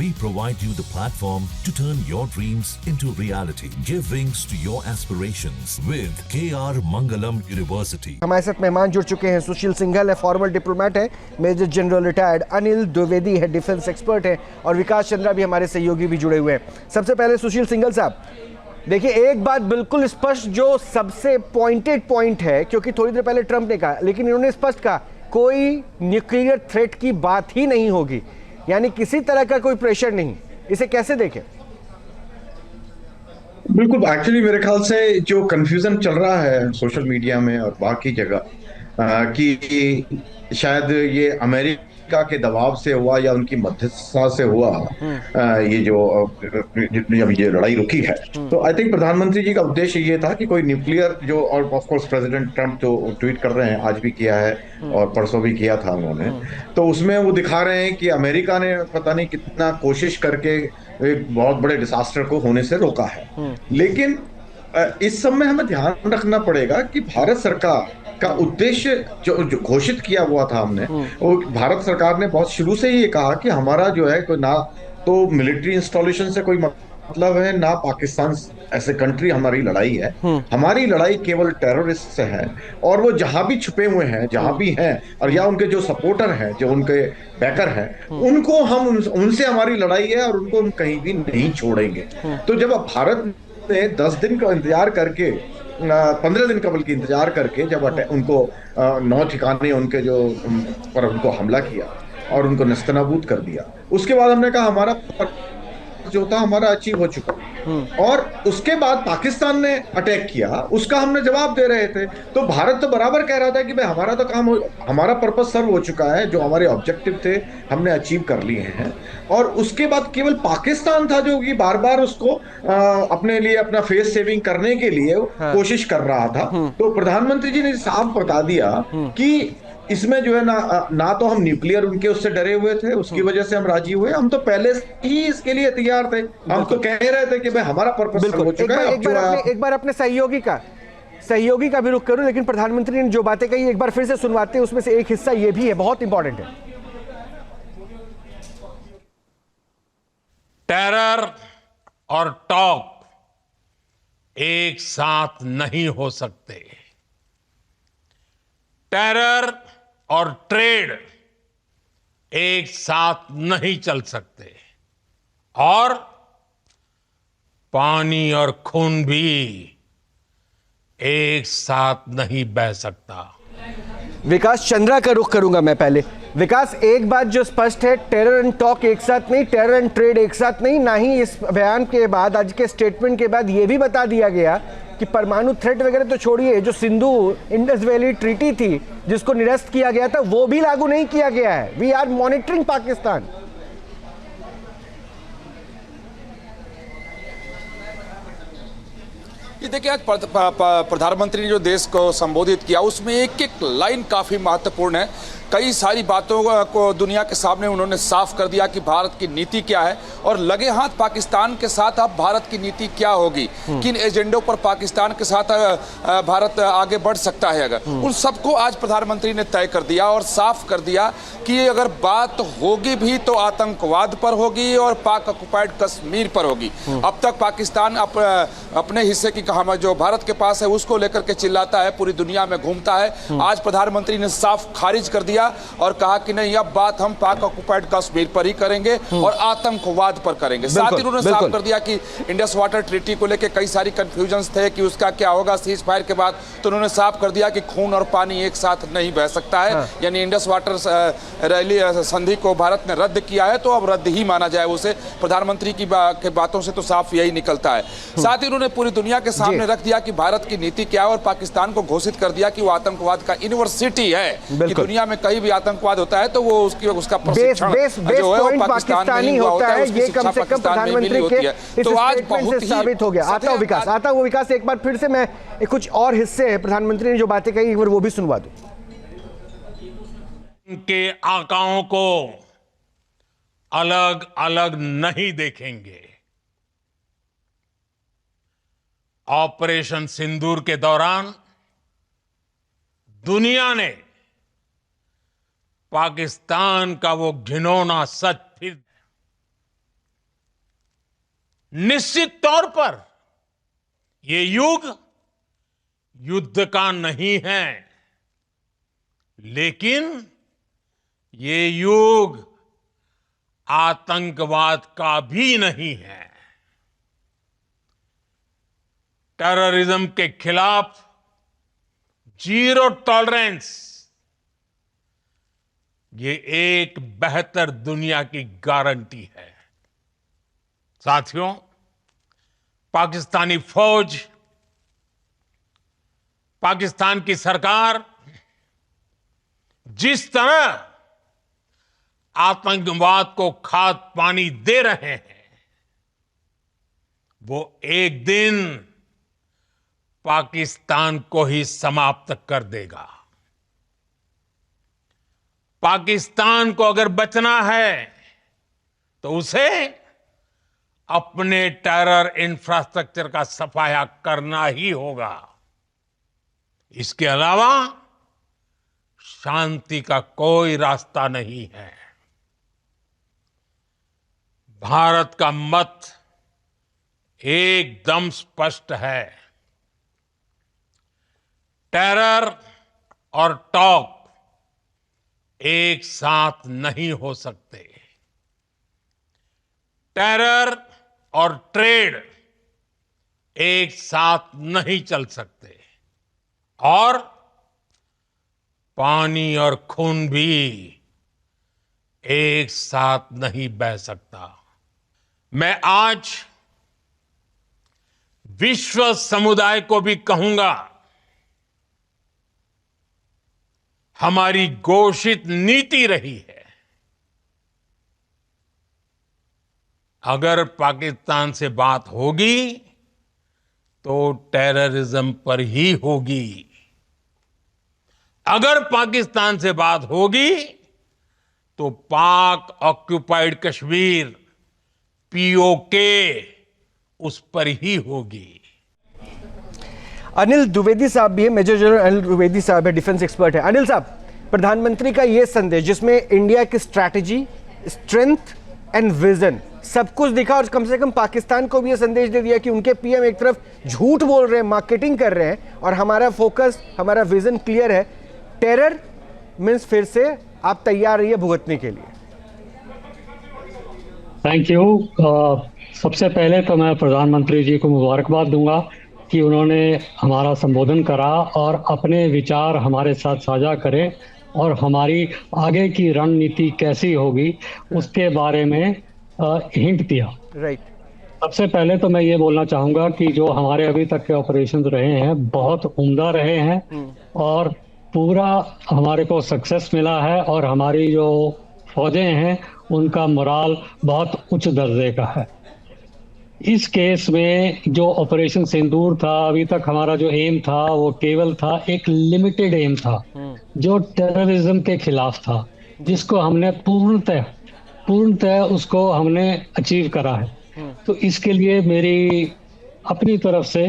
We provide you the platform to turn your dreams into reality. Give wings to your aspirations with KR Mangalam University. हमारे साथ मेहमान जुड़ चुके हैं। सुशील सिंघल है, फॉर्मल डिप्लोमेट है, major general retired. Anil Dwivedi है, डिफेंस एक्सपर्ट है, और विकास चंद्रा भी हमारे सहयोगी भी जुड़े हुए हैं। सबसे पहले सुशील सिंघल साहब, देखिए एक बात बिल्कुल स्पष्ट जो सबसे पॉइंटेड पॉइंट है, क्योंकि थोड़ी देर पहले ट्रंप ने कहा, लेकिन इन्होंने स्पष्ट कहा कोई न्यूक्लियर थ्रेट की बात ही नहीं होगी, यानी किसी तरह का कोई प्रेशर नहीं। इसे कैसे देखें? बिल्कुल, एक्चुअली मेरे ख्याल से जो कंफ्यूजन चल रहा है सोशल मीडिया में और बाकी जगह कि शायद ये अमेरिका के दबाव से हुआ या उनकी मध्यस्थता से हुआ, ये जो जब ये लड़ाई रुकी है, तो आई थिंक प्रधानमंत्री जी का उद्देश्य ये था कि कोई न्यूक्लियर जो, और ऑफ कोर्स प्रेसिडेंट ट्रंप जो ट्वीट कर रहे हैं, आज भी किया है और परसों भी किया था उन्होंने, तो उसमें वो दिखा रहे हैं कि अमेरिका ने पता नहीं कितना कोशिश करके एक बहुत बड़े डिजास्टर को होने से रोका है। लेकिन इस सब में हमें ध्यान रखना पड़ेगा कि भारत सरकार का उद्देश्य जो घोषित किया हुआ था हमने, वो भारत सरकार ने बहुत शुरू से ही ये कहा कि हमारा जो है कोई ना तो मिलिट्री इंस्टॉलेशन से कोई मतलब है, ना पाकिस्तान ऐसे कंट्री हमारी लड़ाई है। हमारी लड़ाई केवल टेररिस्ट से है, और वो जहां भी छुपे हुए हैं, जहां भी हैं, और या उनके जो सपोर्टर हैं, जो उनके बैकर हैं, उनको हम उनसे हमारी लड़ाई है और उनको हम कहीं भी नहीं छोड़ेंगे। तो जब अब भारत ने 10 दिन का इंतजार करके, 15 दिन का बल्कि इंतजार करके, जब उनको 9 ठिकाने उनके जो पर उनको हमला किया और उनको नस्तनाबूद कर दिया, उसके बाद हमने कहा हमारा जो था हमारा अचीव हो चुका। और उसके बाद पाकिस्तान ने अटैक किया, उसका हमने जवाब दे रहे थे। तो भारत तो बराबर कह रहा था कि भाई हमारा तो काम हमारा पर्पस सर्व हो चुका है, जो हमारे ऑब्जेक्टिव थे हमने अचीव कर लिए हैं। और उसके बाद केवल पाकिस्तान था जो कि बार बार उसको अपने लिए अपना फेस सेविंग करने के लिए कोशिश कर रहा था। तो प्रधानमंत्री जी ने साफ बता दिया कि इसमें जो है ना तो हम न्यूक्लियर उनके उससे डरे हुए थे, उसकी वजह से हम राजी हुए, हम तो पहले ही इसके लिए तैयार थे। हम तो कह रहे थे कि भाई हमारा पर्पस हो चुका है। एक बार अपने सहयोगी का भी रुख करूं, लेकिन प्रधानमंत्री ने जो बातें कही एक बार फिर से सुनवाते हैं। उसमें से एक हिस्सा ये भी है, बहुत इंपॉर्टेंट है। टेरर और टॉक एक साथ नहीं हो सकते। टेरर और ट्रेड एक साथ नहीं चल सकते, और पानी और खून भी एक साथ नहीं बह सकता। विकास चंद्रा का रुख करूंगा मैं पहले। विकास, एक बात जो स्पष्ट है, टेरर एंड टॉक एक साथ नहीं, टेरर एंड ट्रेड एक साथ नहीं। ना ही इस बयान के बाद, आज के स्टेटमेंट के बाद यह भी बता दिया गया कि परमाणु थ्रेट वगैरह तो छोड़िए, जो सिंधु इंडस वैली ट्रीटी थी जिसको निरस्त किया गया था, वो भी लागू नहीं किया गया है। We are monitoring Pakistan. ये देखिए, आज प्रधानमंत्री ने जो देश को संबोधित किया उसमें एक एक लाइन काफी महत्वपूर्ण है। कई सारी बातों को दुनिया के सामने उन्होंने साफ कर दिया कि भारत की नीति क्या है, और लगे हाथ पाकिस्तान के साथ अब भारत की नीति क्या होगी, किन एजेंडों पर पाकिस्तान के साथ भारत आगे बढ़ सकता है। अगर उन सबको आज प्रधानमंत्री ने तय कर दिया और साफ कर दिया कि अगर बात होगी भी तो आतंकवाद पर होगी और पाक ऑक्युपाइड कश्मीर पर होगी। अब तक पाकिस्तान अपने हिस्से की कहानी जो भारत के पास है उसको लेकर के चिल्लाता है, पूरी दुनिया में घूमता है। आज प्रधानमंत्री ने साफ खारिज कर दिया और कहा कि नहीं, अब बात हम पाक ऑक्युपाइड कश्मीर पर ही करेंगे और आतंकवाद पर करेंगे। साथ ही उन्होंने साफ कर दिया कि इंडस वाटर ट्रीटी को लेकर कई सारी कंफ्यूजन्स थे कि उसका क्या होगा सीज फायर के बाद, तो उन्होंने साफ कर दिया कि खून और पानी एक साथ नहीं बह सकता है। यानी इंडस वाटर रैली संधि को भारत ने रद्द किया है, तो अब रद्द ही माना जाए उसे। प्रधानमंत्री की बातों से तो साफ यही निकलता है। साथ ही उन्होंने पूरी दुनिया के सामने रख दिया कि भारत की नीति क्या है, और पाकिस्तान को घोषित कर दिया कि वो आतंकवाद का यूनिवर्सिटी है, कि दुनिया में कहीं भी आतंकवाद होता है तो वो उसका प्रशिक्षण जो है वो पाकिस्तानी होता है, ये कम से कम प्रधानमंत्री के तो आज बहुत ही साबित हो गया। आता हूं विकास, एक बार फिर से मैं कुछ और हिस्से हैं प्रधानमंत्री ने जो बातें कही, एक बार वो भी सुनवा दूं। उनके आकाओं को अलग अलग नहीं देखेंगे। ऑपरेशन सिंदूर के दौरान दुनिया ने पाकिस्तान का वो घिनौना सच फिर निश्चित तौर पर ये युग युद्ध का नहीं है, लेकिन ये युग आतंकवाद का भी नहीं है। टेररिज्म के खिलाफ जीरो टॉलरेंस, ये एक बेहतर दुनिया की गारंटी है। साथियों, पाकिस्तानी फौज, पाकिस्तान की सरकार जिस तरह आतंकवाद को खाद पानी दे रहे हैं, वो एक दिन पाकिस्तान को ही समाप्त कर देगा। पाकिस्तान को अगर बचना है तो उसे अपने टेरर इंफ्रास्ट्रक्चर का सफाया करना ही होगा। इसके अलावा शांति का कोई रास्ता नहीं है। भारत का मत एकदम स्पष्ट है। टेरर और टॉक एक साथ नहीं हो सकते। टेरर और ट्रेड एक साथ नहीं चल सकते, और पानी और खून भी एक साथ नहीं बह सकता। मैं आज विश्व समुदाय को भी कहूंगा, हमारी घोषित नीति रही है, अगर पाकिस्तान से बात होगी तो टेररिज्म पर ही होगी। अगर पाकिस्तान से बात होगी तो पाक ऑक्युपाइड कश्मीर, पीओके, उस पर ही होगी। अनिल द्विवेदी साहब भी है, मेजर जनरल अनिल द्विवेदी साहब है, डिफेंस एक्सपर्ट है। अनिल साहब, प्रधानमंत्री का ये संदेश जिसमें इंडिया की स्ट्रैटेजी, स्ट्रेंथ एंड विजन सब कुछ दिखा, और कम से कम पाकिस्तान को भी ये संदेश दे दिया कि उनके पीएम एक तरफ झूठ बोल रहे हैं, मार्केटिंग कर रहे हैं, और हमारा फोकस, हमारा विजन क्लियर है। टेरर मीन्स फिर से आप तैयार रहिए भुगतने के लिए। Thank you. सबसे पहले तो मैं प्रधानमंत्री जी को मुबारकबाद दूंगा कि उन्होंने हमारा संबोधन करा और अपने विचार हमारे साथ साझा करें, और हमारी आगे की रणनीति कैसी होगी उसके बारे में हिंट दिया। राइट। सबसे पहले तो मैं ये बोलना चाहूँगा कि जो हमारे अभी तक के ऑपरेशंस रहे हैं बहुत उम्दा रहे हैं, और पूरा हमारे को सक्सेस मिला है, और हमारी जो फौजें हैं उनका मोराल बहुत उच्च दर्जे का है। इस केस में जो ऑपरेशन सिंदूर था, अभी तक हमारा जो एम था वो केवल था, एक लिमिटेड एम था जो टेररिज्म के खिलाफ था, जिसको हमने पूर्णतः उसको हमने अचीव करा है। तो इसके लिए मेरी अपनी तरफ से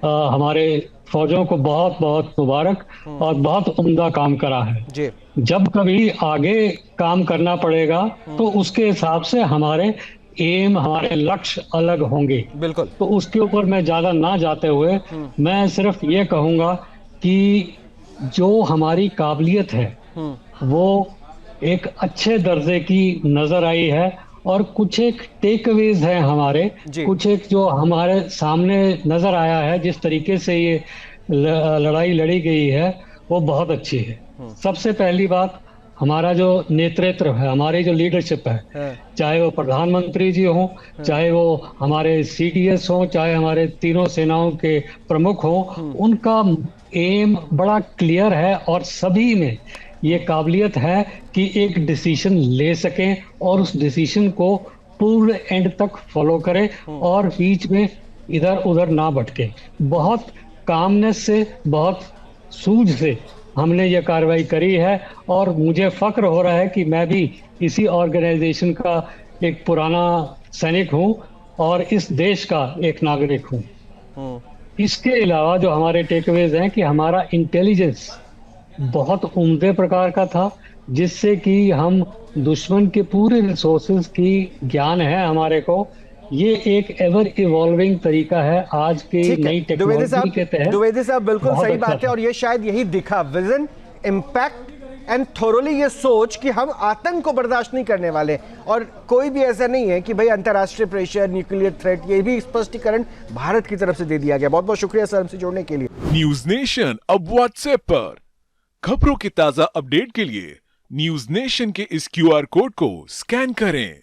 हमारे फौजों को बहुत बहुत मुबारक, और बहुत उम्दा काम करा है जी। जब कभी आगे काम करना पड़ेगा तो उसके हिसाब से हमारे एम, हमारे लक्ष्य अलग होंगे। बिल्कुल। तो उसके ऊपर मैं ज्यादा ना जाते हुए मैं सिर्फ ये कहूंगा कि जो हमारी काबिलियत है वो एक अच्छे दर्जे की नजर आई है, और कुछ एक टेकअवेज हैं हमारे, कुछ एक जो हमारे सामने नजर आया है, जिस तरीके से ये लड़ाई लड़ी गई है वो बहुत अच्छी है। सबसे पहली बात, हमारा जो नेतृत्व है, हमारी जो लीडरशिप है, चाहे वो प्रधानमंत्री जी हों, चाहे वो हमारे सीडीएस हों, चाहे हमारे तीनों सेनाओं के प्रमुख हों, उनका एम बड़ा क्लियर है, और सभी में ये काबिलियत है कि एक डिसीजन ले सकें और उस डिसीजन को पूरे एंड तक फॉलो करें, और बीच में इधर उधर ना भटके। बहुत कामनेस से, बहुत सूझ से हमने ये कार्रवाई करी है, और मुझे फक्र हो रहा है कि मैं भी इसी ऑर्गेनाइजेशन का एक पुराना सैनिक हूँ और इस देश का एक नागरिक हूँ। इसके अलावा जो हमारे टेकअवेज हैं कि हमारा इंटेलिजेंस बहुत उम्दे प्रकार का था, जिससे कि हम दुश्मन के पूरे रिसोर्सेज की ज्ञान है हमारे को, ये एक एवर इवॉल्विंग तरीका है आज की ठीक नई है द्विवेदी टेक्नोलॉजी के तहत। द्विवेदी साहब बिल्कुल बहुत सही अच्छा बात है, था। और ये शायद यही दिखा विजन, इम्पैक्ट एंड थोरोली ये सोच कि हम आतंक को बर्दाश्त नहीं करने वाले, और कोई भी ऐसा नहीं है कि भाई अंतर्राष्ट्रीय प्रेशर, न्यूक्लियर थ्रेट, ये भी स्पष्टीकरण भारत की तरफ से दे दिया गया। बहुत बहुत शुक्रिया सर हमसे जुड़ने के लिए। न्यूज नेशन अब व्हाट्सएप पर खबरों की ताजा अपडेट के लिए न्यूज नेशन के इस QR कोड को स्कैन करें।